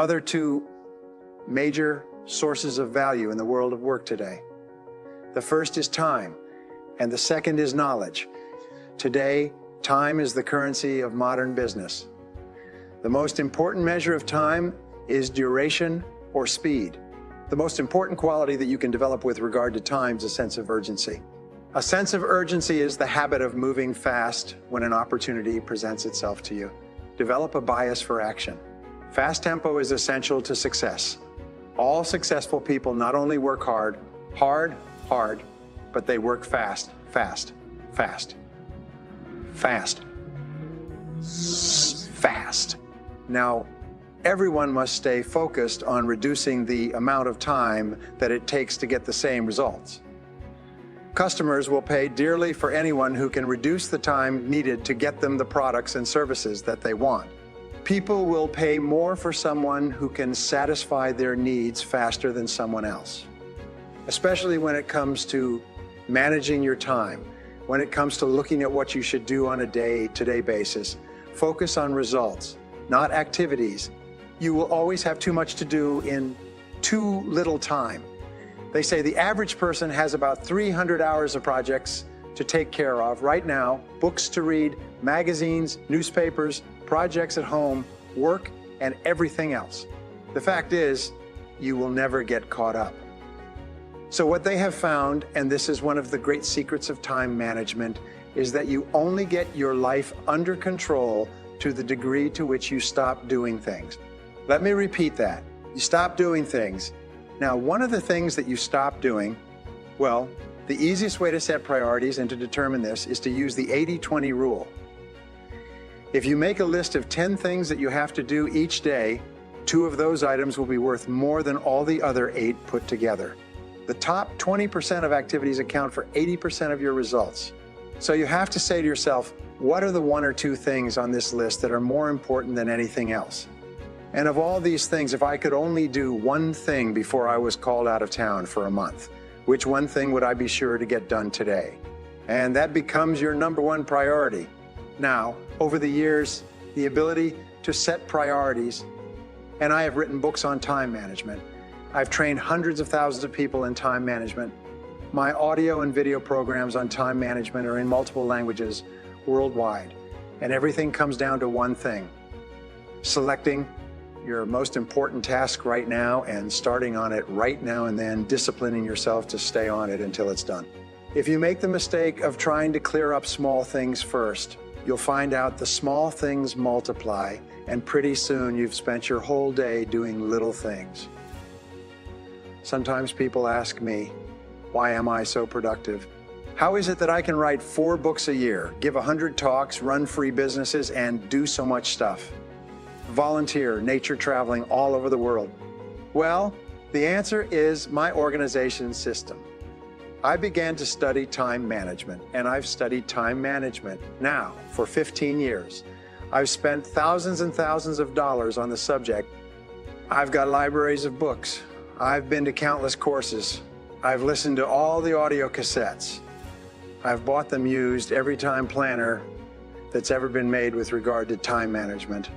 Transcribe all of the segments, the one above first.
other two major sources of value in the world of work today. The first is time, and the second is knowledge. Today, time is the currency of modern business. The most important measure of time is duration or speed. The most important quality that you can develop with regard to time is a sense of urgency. A sense of urgency is the habit of moving fast when an opportunity presents itself to you. Develop a bias for action. Fast tempo is essential to success. All successful people not only work hard, but they work fast. Now, everyone must stay focused on reducing the amount of time that it takes to get the same results. Customers will pay dearly for anyone who can reduce the time needed to get them the products and services that they want. People will pay more for someone who can satisfy their needs faster than someone else. Especially when it comes to managing your time, when it comes to looking at what you should do on a day-to-day basis. Focus on results, not activities. You will always have too much to do in too little time. They say the average person has about 300 hours of projects to take care of right now, books to read, magazines, newspapers, projects at home, work, and everything else. The fact is, you will never get caught up. So what they have found, and this is one of the great secrets of time management, is that you only get your life under control to the degree to which you stop doing things. Let me repeat that. You stop doing things. Now, one of the things that you stop doing, well, the easiest way to set priorities and to determine this is to use the 80-20 rule. If you make a list of 10 things that you have to do each day, 2 of those items will be worth more than all the other 8 put together. The top 20% of activities account for 80% of your results. So you have to say to yourself, what are the 1 or 2 things on this list that are more important than anything else? And of all these things, if I could only do one thing before I was called out of town for a month, which one thing would I be sure to get done today? And that becomes your number 1 priority. Now, over the years, the ability to set priorities, and I have written books on time management. I've trained hundreds of thousands of people in time management. My audio and video programs on time management are in multiple languages worldwide. And everything comes down to one thing: selecting your most important task right now and starting on it right now, and then disciplining yourself to stay on it until it's done. If you make the mistake of trying to clear up small things first, you'll find out the small things multiply, and pretty soon you've spent your whole day doing little things. Sometimes people ask me, why am I so productive? How is it that I can write 4 books a year, give 100 talks, run free businesses, and do so much stuff? Volunteer, nature traveling all over the world? Well, the answer is my organization system. I began to study time management, and I've studied time management now for 15 years. I've spent thousands and thousands of dollars on the subject. I've got libraries of books. I've been to countless courses. I've listened to all the audio cassettes. I've bought them used every time planner that's ever been made with regard to time management.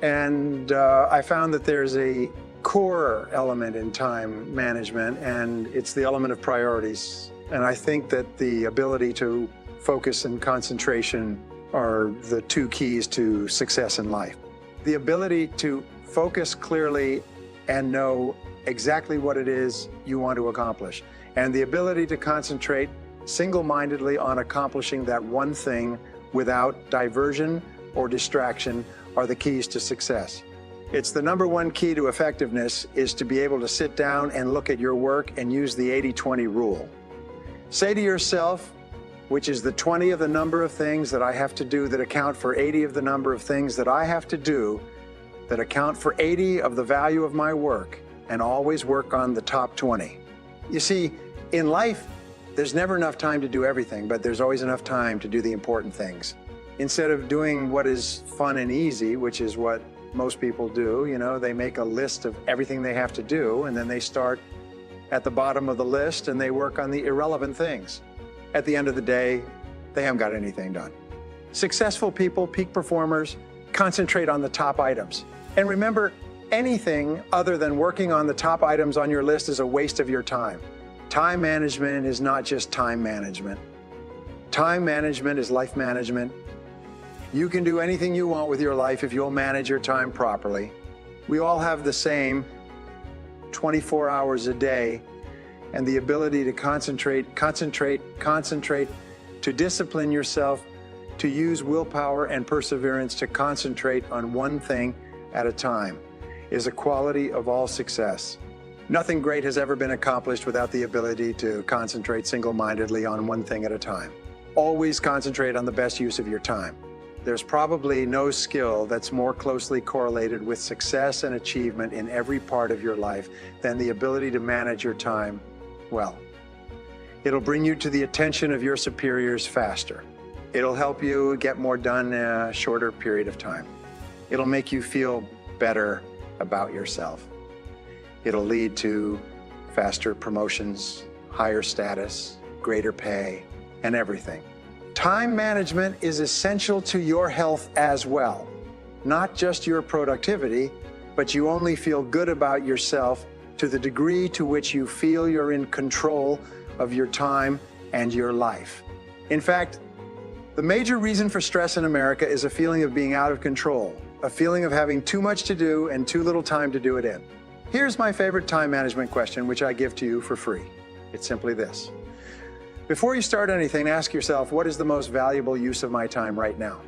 And I found that there's a core element in time management, and it's the element of priorities. And I think that the ability to focus and concentration are the 2 keys to success in life. The ability to focus clearly and know exactly what it is you want to accomplish, and the ability to concentrate single-mindedly on accomplishing that one thing without diversion or distraction are the keys to success. It's the number 1 key to effectiveness, is to be able to sit down and look at your work and use the 80-20 rule. Say to yourself, which is the 20 of the number of things that I have to do that account for 80 of the number of things that I have to do that account for 80 of the value of my work, and always work on the top 20. You see, in life, there's never enough time to do everything, but there's always enough time to do the important things. Instead of doing what is fun and easy, which is what most people do, you know, they make a list of everything they have to do, and then they start at the bottom of the list and they work on the irrelevant things. At the end of the day, they haven't got anything done. Successful people, peak performers, concentrate on the top items. And remember, anything other than working on the top items on your list is a waste of your time. Time management is not just time management. Time management is life management. You can do anything you want with your life if you'll manage your time properly. We all have the same 24 hours a day and the ability to concentrate, to discipline yourself, to use willpower and perseverance to concentrate on one thing at a time is a quality of all success. Nothing great has ever been accomplished without the ability to concentrate single-mindedly on one thing at a time. Always concentrate on the best use of your time. There's probably no skill that's more closely correlated with success and achievement in every part of your life than the ability to manage your time well. It'll bring you to the attention of your superiors faster. It'll help you get more done in a shorter period of time. It'll make you feel better about yourself. It'll lead to faster promotions, higher status, greater pay, and everything. Time management is essential to your health as well. Not just your productivity, but you only feel good about yourself to the degree to which you feel you're in control of your time and your life. In fact, the major reason for stress in America is a feeling of being out of control, a feeling of having too much to do and too little time to do it in. Here's my favorite time management question, which I give to you for free. It's simply this. Before you start anything, ask yourself, what is the most valuable use of my time right now?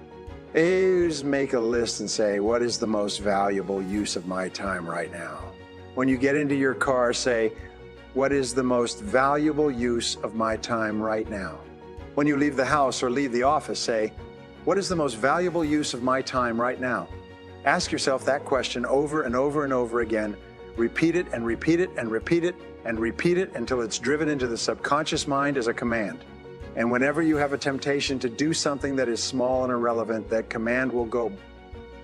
Just make a list and say, what is the most valuable use of my time right now? When you get into your car, say, what is the most valuable use of my time right now? When you leave the house or leave the office, say, what is the most valuable use of my time right now? Ask yourself that question over and over and over again. Repeat it and repeat it and repeat it and repeat it until it's driven into the subconscious mind as a command. And whenever you have a temptation to do something that is small and irrelevant, that command will go,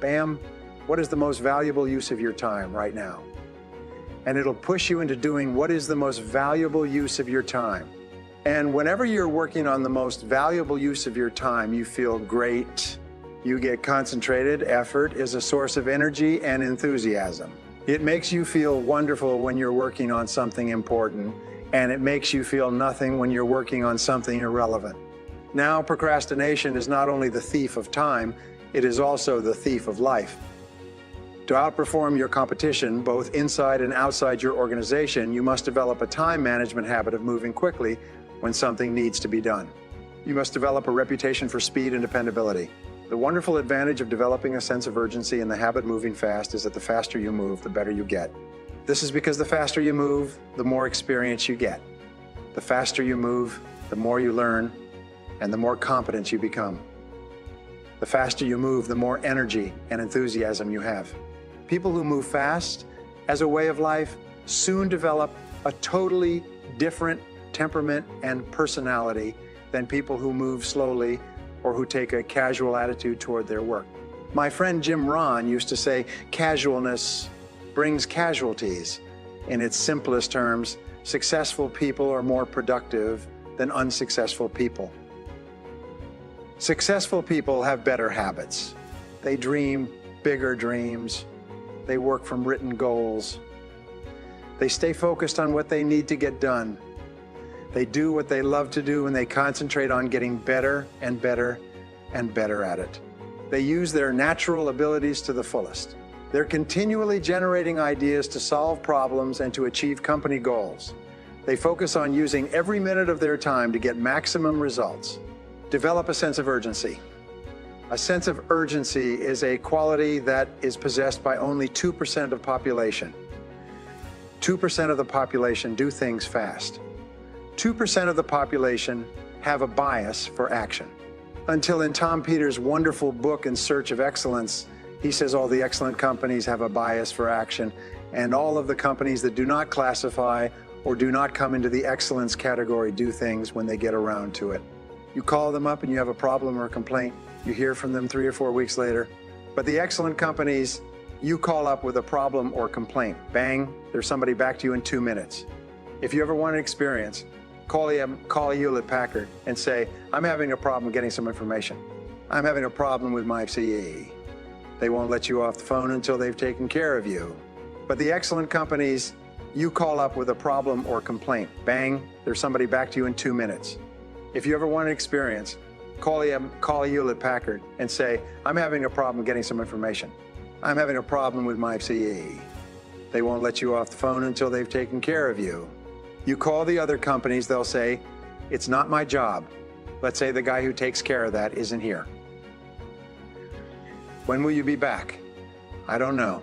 bam, what is the most valuable use of your time right now? And it'll push you into doing what is the most valuable use of your time. And whenever you're working on the most valuable use of your time, you feel great. You get concentrated. Effort is a source of energy and enthusiasm. It makes you feel wonderful when you're working on something important, and it makes you feel nothing when you're working on something irrelevant. Now, procrastination is not only the thief of time, it is also the thief of life. To outperform your competition, both inside and outside your organization, you must develop a time management habit of moving quickly when something needs to be done. You must develop a reputation for speed and dependability. The wonderful advantage of developing a sense of urgency and the habit moving fast is that the faster you move, the better you get. This is because the faster you move, the more experience you get. The faster you move, the more you learn, and the more competent you become. The faster you move, the more energy and enthusiasm you have. People who move fast as a way of life soon develop a totally different temperament and personality than people who move slowly or who take a casual attitude toward their work. My friend Jim Rohn used to say, casualness brings casualties. In its simplest terms, successful people are more productive than unsuccessful people. Successful people have better habits. They dream bigger dreams. They work from written goals. They stay focused on what they need to get done. They do what they love to do, and they concentrate on getting better and better and better at it. They use their natural abilities to the fullest. They're continually generating ideas to solve problems and to achieve company goals. They focus on using every minute of their time to get maximum results. Develop a sense of urgency. A sense of urgency is a quality that is possessed by only 2% of population. 2% of the population do things fast. 2% of the population have a bias for action. Until in Tom Peters' wonderful book, In Search of Excellence, he says all the excellent companies have a bias for action, and all of the companies that do not classify or do not come into the excellence category do things when they get around to it. You call them up and you have a problem or a complaint. You hear from them 3 or 4 weeks later. But the excellent companies, you call up with a problem or complaint. Bang, there's somebody back to you in 2 minutes. If you ever want an experience, call Hewlett-Packard and say, I'm having a problem getting some information. I'm having a problem with my CE. They won't let you off the phone until they've taken care of you. But the excellent companies, you call up with a problem or complaint. Bang, there's somebody back to you in 2 minutes. If you ever want an experience, call Hewlett-Packard and say, I'm having a problem getting some information. I'm having a problem with my CE. They won't let you off the phone until they've taken care of you. You call the other companies, they'll say, it's not my job. Let's say the guy who takes care of that isn't here. When will you be back? I don't know.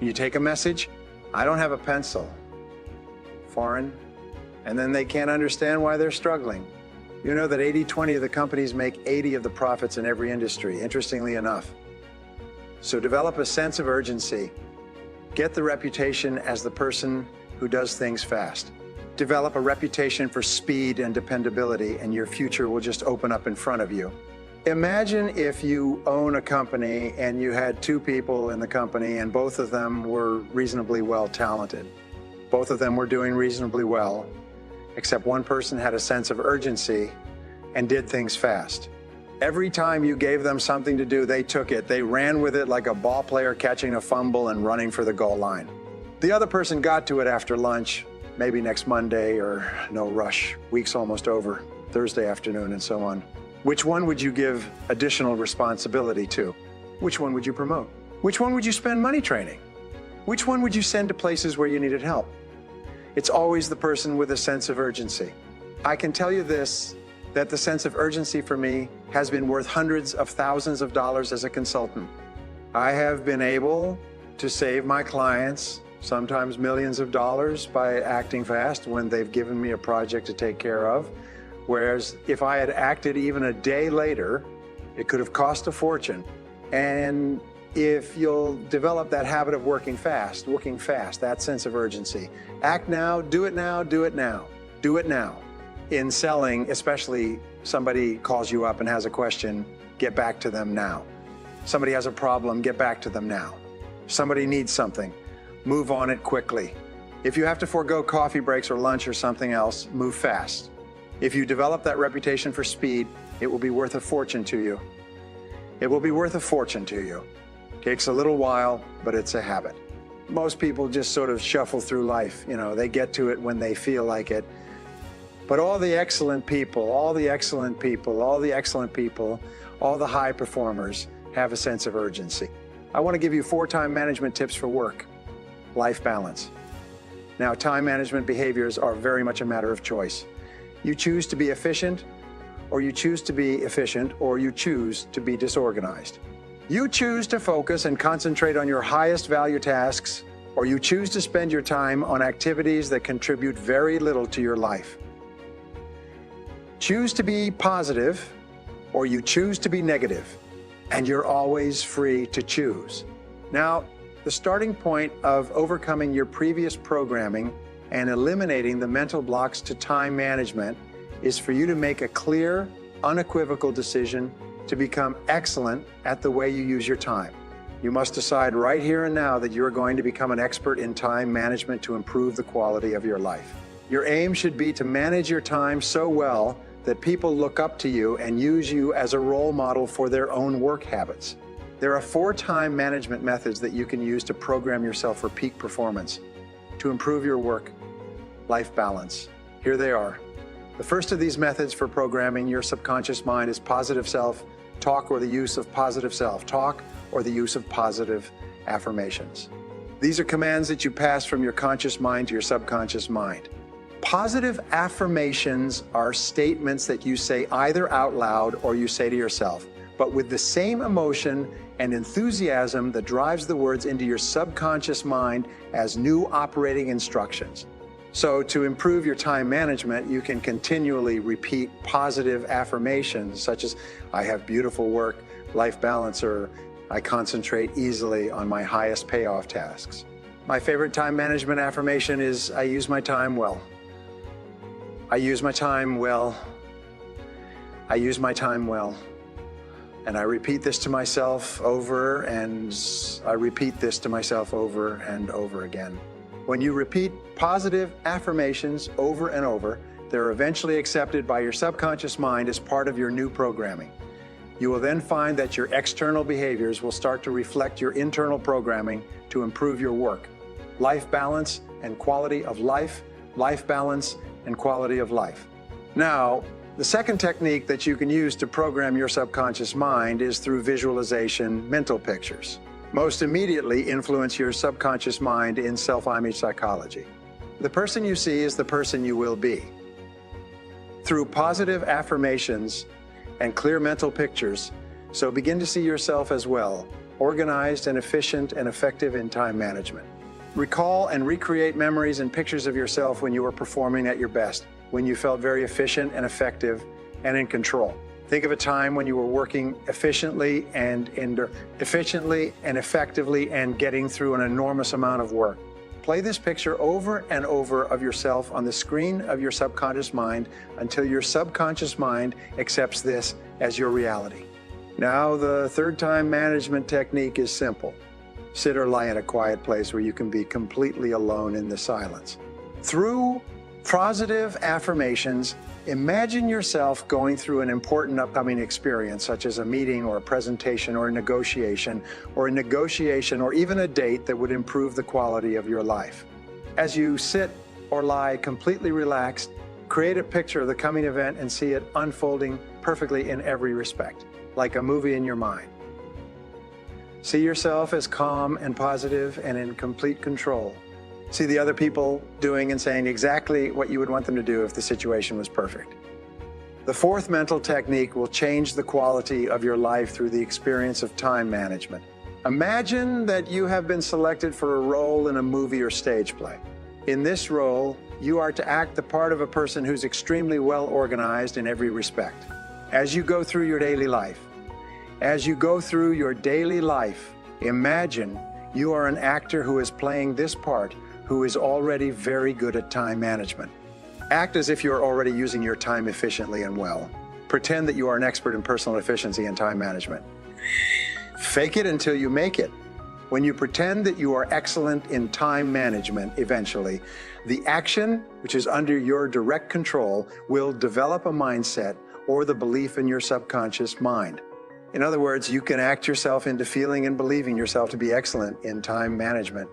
You take a message? I don't have a pencil. Foreign. And then they can't understand why they're struggling. You know that 80-20 of the companies make 80 of the profits in every industry, interestingly enough. So develop a sense of urgency. Get the reputation as the person who does things fast. Develop a reputation for speed and dependability, and your future will just open up in front of you. Imagine if you own a company and you had 2 people in the company and both of them were reasonably well talented. Both of them were doing reasonably well, except one person had a sense of urgency and did things fast. Every time you gave them something to do, they took it. They ran with it like a ball player catching a fumble and running for the goal line. The other person got to it after lunch, maybe next Monday or no rush, week's almost over, Thursday afternoon and so on. Which one would you give additional responsibility to? Which one would you promote? Which one would you spend money training? Which one would you send to places where you needed help? It's always the person with a sense of urgency. I can tell you this, that the sense of urgency for me has been worth hundreds of thousands of dollars as a consultant. I have been able to save my clients sometimes millions of dollars by acting fast when they've given me a project to take care of. Whereas if I had acted even a day later, it could have cost a fortune. And if you'll develop that habit of working fast, that sense of urgency. Act now, do it now, do it now, do it now. In selling, especially somebody calls you up and has a question, get back to them now. Somebody has a problem, get back to them now. Somebody needs something, move on it quickly. If you have to forego coffee breaks or lunch or something else, move fast. If you develop that reputation for speed, it will be worth a fortune to you. It will be worth a fortune to you. Takes a little while, but it's a habit. Most people just sort of shuffle through life. You know, they get to it when they feel like it. But all the excellent people, all the high performers have a sense of urgency. I want to give you 4 time management tips for work. Life balance. Now, time management behaviors are very much a matter of choice. You choose to be efficient, or you choose to be efficient, or you choose to be disorganized. You choose to focus and concentrate on your highest value tasks, or you choose to spend your time on activities that contribute very little to your life. Choose to be positive, or you choose to be negative, and you're always free to choose. Now, the starting point of overcoming your previous programming and eliminating the mental blocks to time management is for you to make a clear, unequivocal decision to become excellent at the way you use your time. You must decide right here and now that you're going to become an expert in time management to improve the quality of your life. Your aim should be to manage your time so well that people look up to you and use you as a role model for their own work habits. There are 4 time management methods that you can use to program yourself for peak performance, to improve your work-life balance. Here they are. The first of these methods for programming your subconscious mind is positive self-talk, or the use of positive self-talk, or the use of positive affirmations. These are commands that you pass from your conscious mind to your subconscious mind. Positive affirmations are statements that you say either out loud or you say to yourself, but with the same emotion and enthusiasm that drives the words into your subconscious mind as new operating instructions. So to improve your time management, you can continually repeat positive affirmations such as, I have beautiful work-life balance, or I concentrate easily on my highest payoff tasks. My favorite time management affirmation is, I use my time well. I use my time well. I use my time well. And I repeat this to myself over and over again. When you repeat positive affirmations over and over, they're eventually accepted by your subconscious mind as part of your new programming. You will then find that your external behaviors will start to reflect your internal programming to improve your work, life balance and quality of life, life balance and quality of life. Now, the second technique that you can use to program your subconscious mind is through visualization, mental pictures. Most immediately influence your subconscious mind in self-image psychology. The person you see is the person you will be. Through positive affirmations and clear mental pictures, so begin to see yourself as well, organized and efficient and effective in time management. Recall and recreate memories and pictures of yourself when you were performing at your best, when you felt very efficient and effective and in control. Think of a time when you were working efficiently and effectively and getting through an enormous amount of work. Play this picture over and over of yourself on the screen of your subconscious mind until your subconscious mind accepts this as your reality. Now, the third time management technique is simple. Sit or lie in a quiet place where you can be completely alone in the silence. Through positive affirmations, imagine yourself going through an important upcoming experience, such as a meeting or a presentation or a negotiation or even a date that would improve the quality of your life. As you sit or lie completely relaxed, create a picture of the coming event and see it unfolding perfectly in every respect, like a movie in your mind. See yourself as calm and positive and in complete control. See the other people doing and saying exactly what you would want them to do if the situation was perfect. The fourth mental technique will change the quality of your life through the experience of time management. Imagine that you have been selected for a role in a movie or stage play. In this role, you are to act the part of a person who's extremely well organized in every respect. As you go through your daily life, imagine you are an actor who is playing this part, who is already very good at time management. Act as if you are already using your time efficiently and well. Pretend that you are an expert in personal efficiency and time management. Fake it until you make it. When you pretend that you are excellent in time management, eventually, the action, which is under your direct control, will develop a mindset or the belief in your subconscious mind. In other words, you can act yourself into feeling and believing yourself to be excellent in time management.